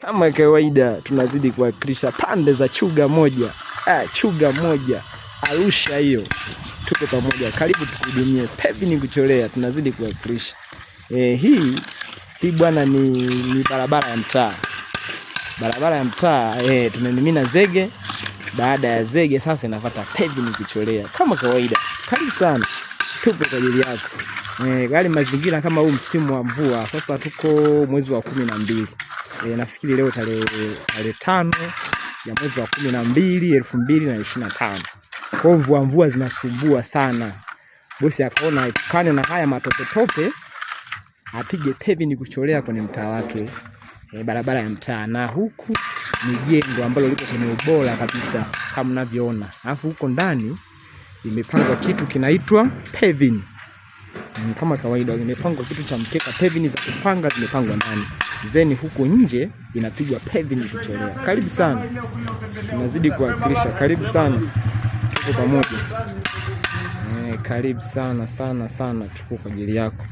Kama kawaida tunazidi kuwakilisha pande za Chuga moja. Chuga moja. Arusha hiyo. Tuko pamoja. Karibu tukuhudumie. Pevin kucholea tunazidi kuwakilisha. Hii bwana ni barabara ya mtaa. Barabara ya mtaa tumemimina zege. Baada ya zege sasa inafuata Pevin kucholea. Kama kawaida. Karibu sana. Tupo kwa ajili yako. Gari mazingira kama huu msimu wa mvua. Sasa tuko mwezi wa 12. Nafikiri leo tarehe 5 ya mwezi wa 12 2025. Kwa mvua zinasumbua sana. Bosi akaona epukane na haya matope apige Pevin kucholea kwenye mtaa wake. Barabara ya mtaa, na huku ni jengo ambalo liko kwenye ubora kabisa kama mnavyoona. Alafu huko ndani imepangwa kitu kinaitwa Pevin. Kama kawaida imepangwa kitu cha mkeka, Pevin za kupanga zimepangwa ndani. Zeni huko nje inapigwa Pevin kucholea. Karibu sana. Tunazidi kuwakilisha. Karibu sana. Tuko pamoja. Karibu sana. Tuko kwa ajili yako.